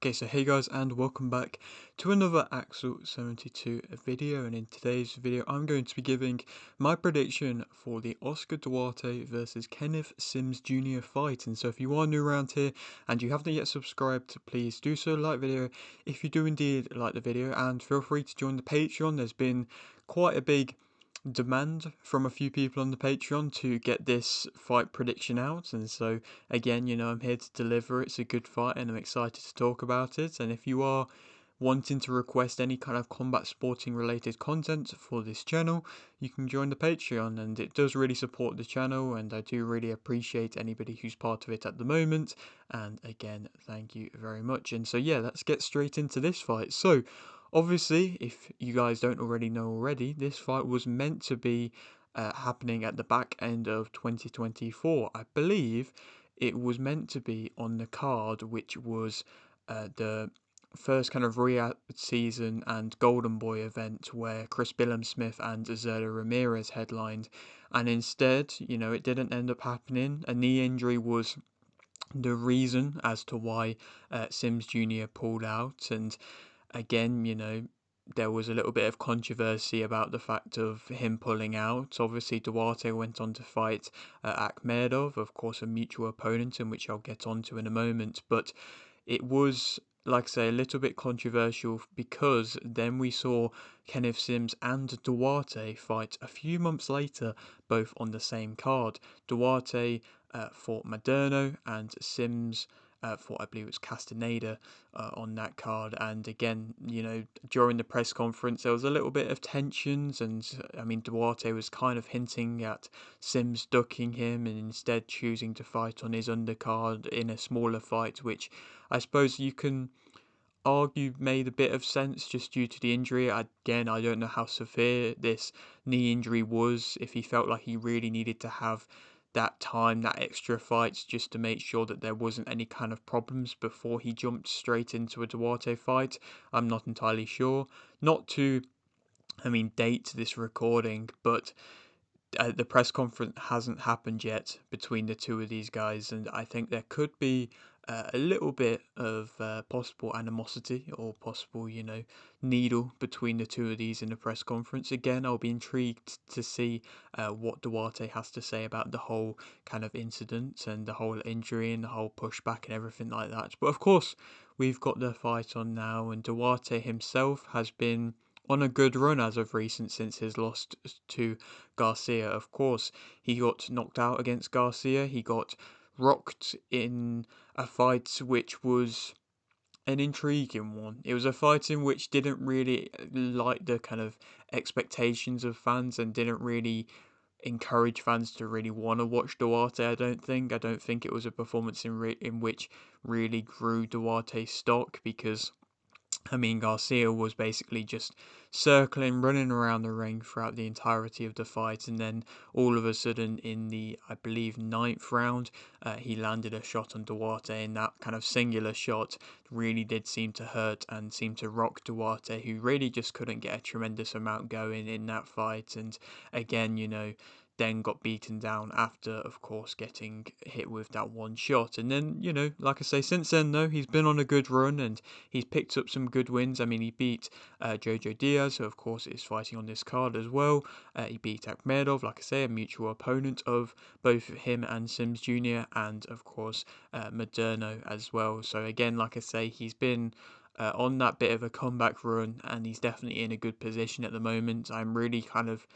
Okay, so hey guys, and welcome back to another Axel 72 video, and in today's video I'm going to be giving my prediction for the Oscar Duarte versus Kenneth Sims Jr. fight. And so if you are new around here and you haven't yet subscribed, please do so, like the video if you do indeed like the video, and feel free to join the Patreon. There's been quite a big demand from a few people on the Patreon to get this fight prediction out, and so again, I'm here to deliver. It's a good fight and I'm excited to talk about it. And if you are wanting to request any kind of combat sporting related content for this channel, you can join the Patreon, and it does really support the channel, and I do really appreciate anybody who's part of it at the moment. And again, thank you very much. And so yeah, let's get straight into this fight. So obviously, if you guys don't already know already, this fight was meant to be happening at the back end of 2024. I believe it was meant to be on the card, which was the first kind of Riyadh season and Golden Boy event where Chris Smith and Zerda Ramirez headlined. And instead, it didn't end up happening. A knee injury was the reason as to why Sims Jr. pulled out. And again, there was a little bit of controversy about the fact of him pulling out. Obviously, Duarte went on to fight Akhmedov, of course, a mutual opponent, in which I'll get onto in a moment. But it was, like I say, a little bit controversial because then we saw Kenneth Sims and Duarte fight a few months later, both on the same card. Duarte fought Maderno, and Sims fought, I believe it was Castaneda, on that card. And again, during the press conference, there was a little bit of tensions, and I mean, Duarte was kind of hinting at Sims ducking him and instead choosing to fight on his undercard in a smaller fight, which I suppose you can argue made a bit of sense just due to the injury. Again, I don't know how severe this knee injury was, if he felt like he really needed to have that time, that extra fights, just to make sure that there wasn't any kind of problems before he jumped straight into a Duarte fight. I'm not entirely sure. Not to, date this recording, but the press conference hasn't happened yet between the two of these guys, and I think there could be a little bit of possible animosity or possible, needle between the two of these in the press conference. Again, I'll be intrigued to see what Duarte has to say about the whole kind of incident and the whole injury and the whole pushback and everything like that. But of course, we've got the fight on now, and Duarte himself has been on a good run as of recent since his loss to Garcia. Of course, he got knocked out against Garcia. He got rocked in a fight which was an intriguing one. It was a fight in which didn't really like the kind of expectations of fans and didn't really encourage fans to really want to watch Duarte. I don't think. I don't think it was a performance in which really grew Duarte's stock, because Garcia was basically just circling, running around the ring throughout the entirety of the fight, and then all of a sudden, in the, I believe, ninth round, he landed a shot on Duarte, and that kind of singular shot really did seem to hurt and seem to rock Duarte, who really just couldn't get a tremendous amount going in that fight. And again, then got beaten down after, of course, getting hit with that one shot. And then, like I say, since then, though, he's been on a good run and he's picked up some good wins. I mean, he beat Jojo Diaz, who, of course, is fighting on this card as well. He beat Akhmedov, like I say, a mutual opponent of both him and Sims Jr., and, of course, Maderno as well. So, again, like I say, he's been on that bit of a comeback run, and he's definitely in a good position at the moment. I'm really kind of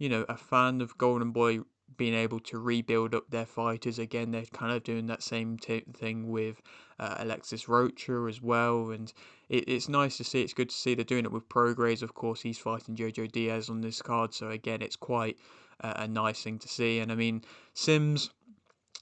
a fan of Golden Boy being able to rebuild up their fighters. Again, they're kind of doing that same thing with Alexis Rocha as well, and it's nice to see. It's good to see they're doing it with Prograis. Of course, he's fighting Jojo Diaz on this card, so again, it's quite a nice thing to see. And I mean, Sims,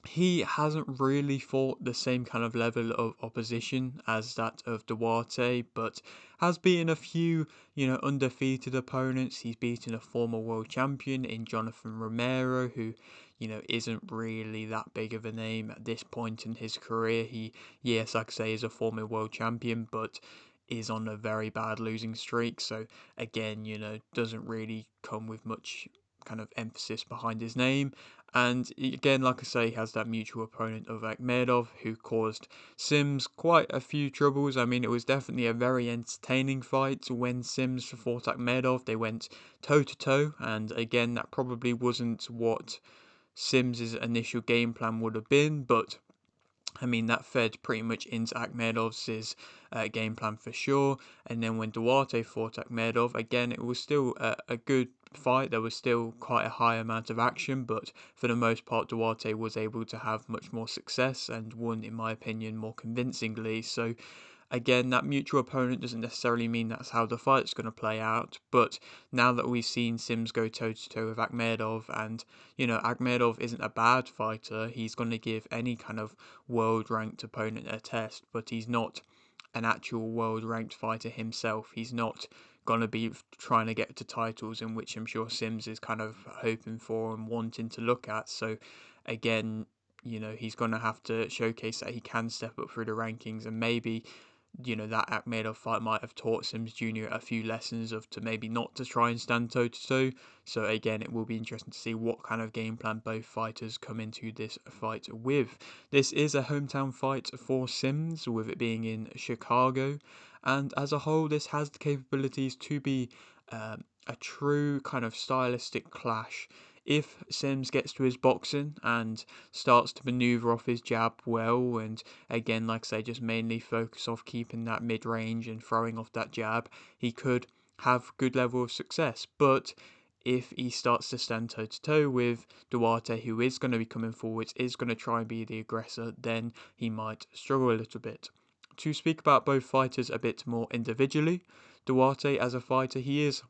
he hasn't really fought the same kind of level of opposition as that of Duarte, but has beaten a few, undefeated opponents. He's beaten a former world champion in Jonathan Romero, who, isn't really that big of a name at this point in his career. He, yes, like I say, is a former world champion, but is on a very bad losing streak. So again, doesn't really come with much kind of emphasis behind his name. And again, like I say, he has that mutual opponent of Akhmedov, who caused Sims quite a few troubles. I mean, it was definitely a very entertaining fight when Sims fought Akhmedov. They went toe to toe, and again, that probably wasn't what Sims's initial game plan would have been, but I mean, that fed pretty much into Akhmedov's game plan for sure. And then when Duarte fought Akhmedov, again, it was still a good fight. There was still quite a high amount of action, but for the most part, Duarte was able to have much more success and won, in my opinion, more convincingly. So again, that mutual opponent doesn't necessarily mean that's how the fight's going to play out, but now that we've seen Sims go toe to toe with Akhmedov, and Akhmedov isn't a bad fighter, he's going to give any kind of world ranked opponent a test, but he's not an actual world ranked fighter himself. He's not going to be trying to get to titles, in which I'm sure Sims is kind of hoping for and wanting to look at. So, again, he's going to have to showcase that he can step up through the rankings, and maybe that Akhmedov fight might have taught Sims Jr. a few lessons of to maybe not to try and stand toe to toe. So again, it will be interesting to see what kind of game plan both fighters come into this fight with. This is a hometown fight for Sims, with it being in Chicago, and as a whole, this has the capabilities to be a true kind of stylistic clash. If Sims gets to his boxing and starts to maneuver off his jab well, and again, like I say, just mainly focus off keeping that mid range and throwing off that jab, he could have good level of success. But if he starts to stand toe to toe with Duarte, who is going to be coming forwards, is going to try and be the aggressor, then he might struggle a little bit. To speak about both fighters a bit more individually, Duarte as a fighter, he is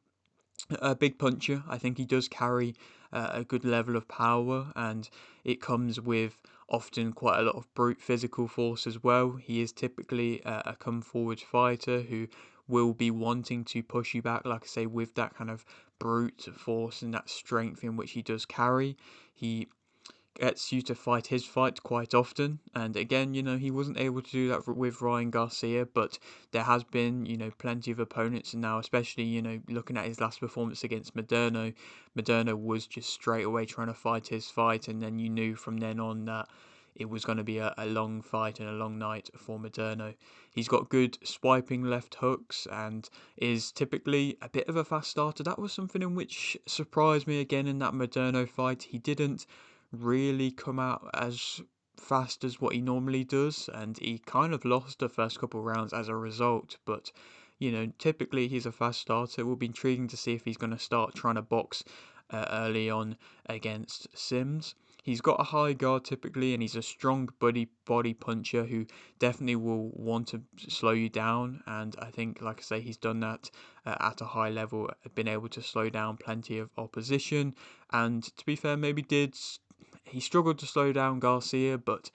a big puncher. I think he does carry a good level of power, and it comes with often quite a lot of brute physical force as well. He is typically a come forward fighter who will be wanting to push you back, like I say, with that kind of brute force and that strength in which he does carry. He gets you to fight his fight quite often. And again, he wasn't able to do that with Ryan Garcia, but there has been, plenty of opponents. And now, especially, looking at his last performance against Moderno, Moderno was just straight away trying to fight his fight. And then you knew from then on that it was going to be a long fight and a long night for Moderno. He's got good swiping left hooks and is typically a bit of a fast starter. That was something in which surprised me again in that Moderno fight. He didn't really come out as fast as what he normally does, and he kind of lost the first couple of rounds as a result. But typically he's a fast starter. It will be intriguing to see if he's going to start trying to box early on against Sims. He's got a high guard typically, and he's a strong body puncher who definitely will want to slow you down. And I think, like I say, he's done that at a high level, been able to slow down plenty of opposition. And to be fair, he struggled to slow down Garcia, but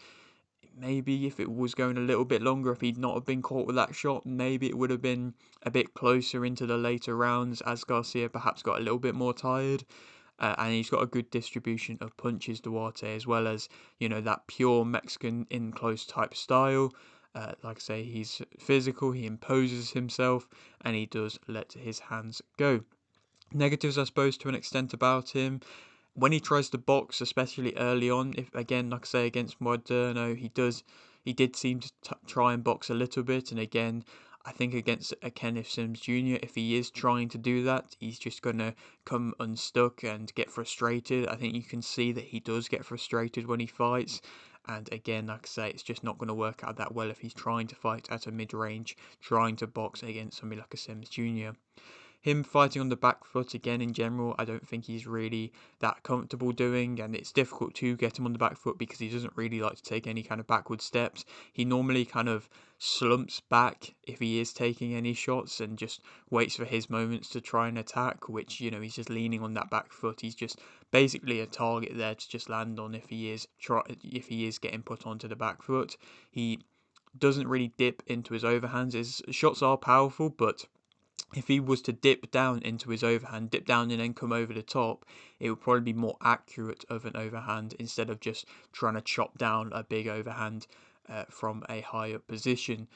maybe if it was going a little bit longer, if he'd not have been caught with that shot, maybe it would have been a bit closer into the later rounds as Garcia perhaps got a little bit more tired. And he's got a good distribution of punches, Duarte, as well as, that pure Mexican in close type style. Like I say, he's physical, he imposes himself, and he does let his hands go. Negatives, I suppose, to an extent about him. When he tries to box, especially early on, if again, like I say, against Moderno, he did seem to try and box a little bit, and again, I think against a Kenneth Sims Jr., if he is trying to do that, he's just gonna come unstuck and get frustrated. I think you can see that he does get frustrated when he fights. And again, like I say, it's just not going to work out that well if he's trying to fight at a mid range, trying to box against somebody like a Sims Jr. Him fighting on the back foot again in general, I don't think he's really that comfortable doing, and it's difficult to get him on the back foot because he doesn't really like to take any kind of backward steps. He normally kind of slumps back if he is taking any shots and just waits for his moments to try and attack, which, he's just leaning on that back foot. He's just basically a target there to just land on if he is getting put onto the back foot. He doesn't really dip into his overhands. His shots are powerful, but if he was to dip down into his overhand, dip down and then come over the top, it would probably be more accurate of an overhand instead of just trying to chop down a big overhand from a higher position.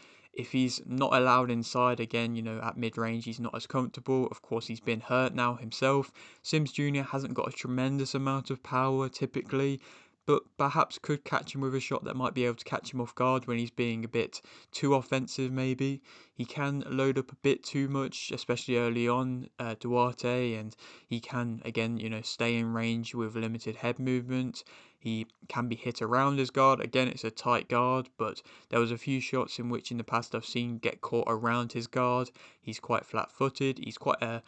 if he's not allowed inside again, at mid-range, he's not as comfortable. Of course, he's been hurt now himself. Sims Jr. hasn't got a tremendous amount of power typically, but perhaps could catch him with a shot that might be able to catch him off guard when he's being a bit too offensive maybe. He can load up a bit too much, especially early on, Duarte, and he can, again, stay in range with limited head movement. He can be hit around his guard. Again, it's a tight guard, but there was a few shots in which in the past I've seen get caught around his guard. He's quite flat-footed. He's quite a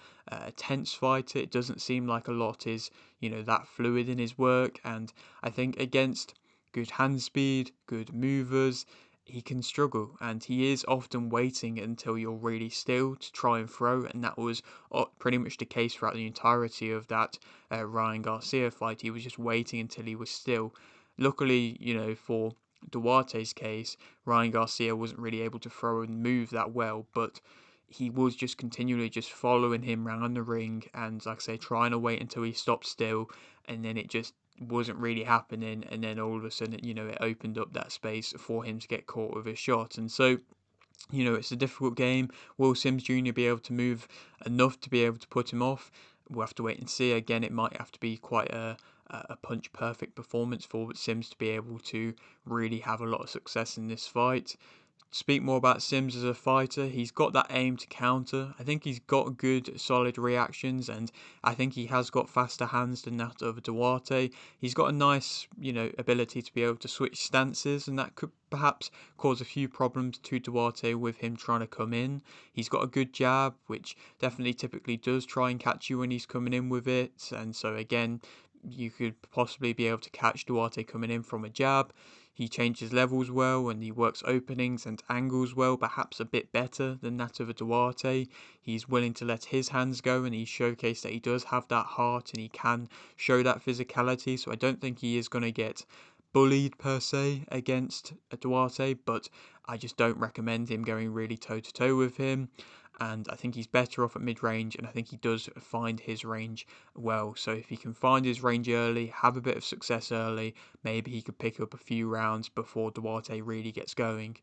tense fighter. It doesn't seem like a lot is, that fluid in his work. And I think against good hand speed, good movers, he can struggle, and he is often waiting until you're really still to try and throw, and that was pretty much the case throughout the entirety of that Ryan Garcia fight. He was just waiting until he was still. Luckily, for Duarte's case, Ryan Garcia wasn't really able to throw and move that well, but he was just continually just following him around the ring and, like I say, trying to wait until he stopped still, and then it just wasn't really happening, and then all of a sudden, it opened up that space for him to get caught with a shot. And so, it's a difficult game. Will Sims Jr. be able to move enough to be able to put him off? We'll have to wait and see. Again, it might have to be quite a punch perfect performance for Sims to be able to really have a lot of success in this fight. Speak more about Sims as a fighter, he's got that aim to counter. I think he's got good, solid reactions, and I think he has got faster hands than that of Duarte. He's got a nice, ability to be able to switch stances, and that could perhaps cause a few problems to Duarte with him trying to come in. He's got a good jab, which definitely typically does try and catch you when he's coming in with it, and so again, you could possibly be able to catch Duarte coming in from a jab. He changes levels well and he works openings and angles well, perhaps a bit better than that of a Duarte. He's willing to let his hands go, and he's showcased that he does have that heart and he can show that physicality. So I don't think he is going to get bullied per se against a Duarte, but I just don't recommend him going really toe to toe with him. And I think he's better off at mid-range, and I think he does find his range well. So if he can find his range early, have a bit of success early, maybe he could pick up a few rounds before Duarte really gets going.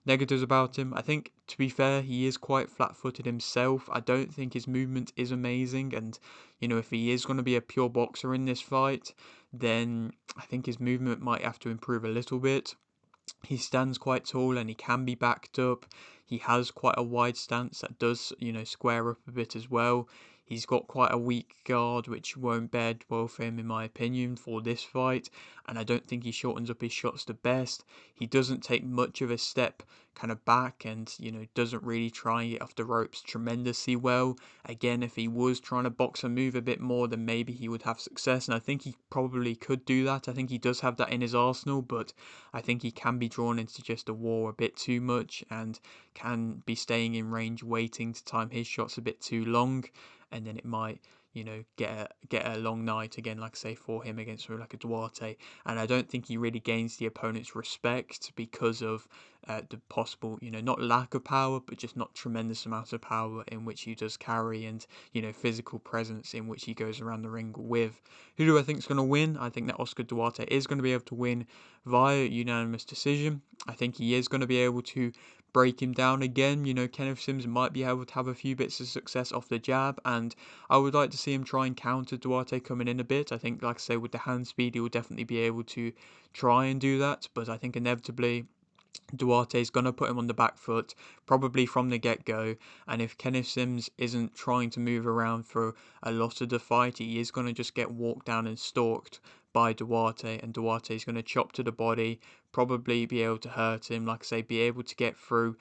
Negatives about him, I think, to be fair, he is quite flat-footed himself. I don't think his movement is amazing, and, if he is going to be a pure boxer in this fight, then I think his movement might have to improve a little bit. He stands quite tall and he can be backed up. He has quite a wide stance that does, square up a bit as well. He's got quite a weak guard, which won't bed well for him, in my opinion, for this fight. And I don't think he shortens up his shots the best. He doesn't take much of a step kind of back and, doesn't really try and get off the ropes tremendously well. Again, if he was trying to box and move a bit more, then maybe he would have success. And I think he probably could do that. I think he does have that in his arsenal, but I think he can be drawn into just a war a bit too much and can be staying in range waiting to time his shots a bit too long, and then it might get a long night again, like I say, for him against like a Duarte. And I don't think he really gains the opponent's respect because of the possible, not lack of power, but just not tremendous amounts of power in which he does carry, and physical presence in which he goes around the ring with. Who do I think is going to win? I think that Oscar Duarte is going to be able to win via unanimous decision. I think he is going to be able to break him down again. Kenneth Sims might be able to have a few bits of success off the jab, and I would like to see him try and counter Duarte coming in a bit. I think, like I say, with the hand speed, he will definitely be able to try and do that, but I think inevitably Duarte's going to put him on the back foot, probably from the get-go, and if Kenneth Sims isn't trying to move around for a lot of the fight, he is going to just get walked down and stalked by Duarte, and Duarte is going to chop to the body, probably be able to hurt him, like I say, be able to get through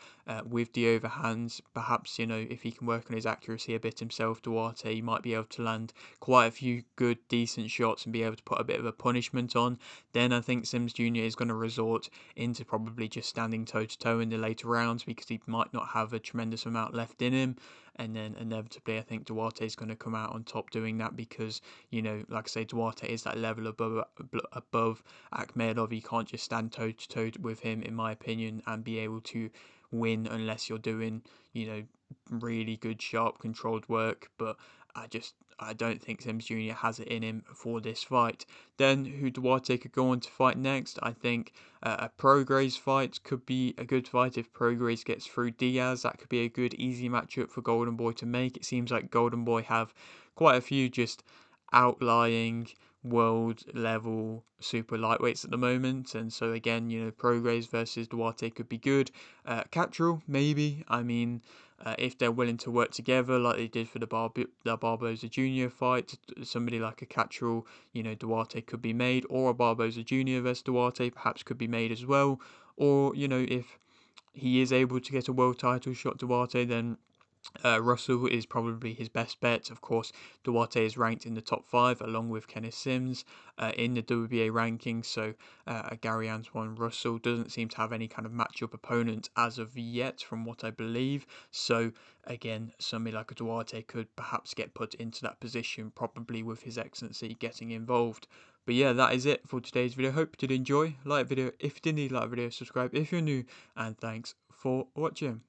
with the overhands. Perhaps, if he can work on his accuracy a bit himself, Duarte, he might be able to land quite a few good, decent shots and be able to put a bit of a punishment on. Then I think Sims Jr. is going to resort into probably just standing toe-to-toe in the later rounds because he might not have a tremendous amount left in him. And then inevitably, I think Duarte is going to come out on top doing that because, like I say, Duarte is that level above Akhmedov. You can't just stand toe-to-toe with him, in my opinion, and be able to win unless you're doing, really good, sharp, controlled work. But I don't think Sims Jr. has it in him for this fight. Then who Duarte could go on to fight next? I think a Prograis fight could be a good fight if Prograis gets through Diaz. That could be a good easy matchup for Golden Boy to make. It seems like Golden Boy have quite a few just outlying world level super lightweights at the moment, and so again, Prograis versus Duarte could be good. Cattrall, maybe. I mean, if they're willing to work together like they did for the Barboza Jr. fight, somebody like a Cattrall, Duarte could be made, or a Barboza Jr. versus Duarte perhaps could be made as well. Or, if he is able to get a world title shot, Duarte, then Russell is probably his best bet. Of course, Duarte is ranked in the top 5 along with Kenneth Sims in the WBA rankings. So Gary Antoine Russell doesn't seem to have any kind of matchup opponent as of yet, from what I believe. So again, somebody like a Duarte could perhaps get put into that position, probably with His Excellency getting involved. But yeah, that is it for today's video. Hope you did enjoy. Like the video if you did, like the video, subscribe if you're new, and thanks for watching.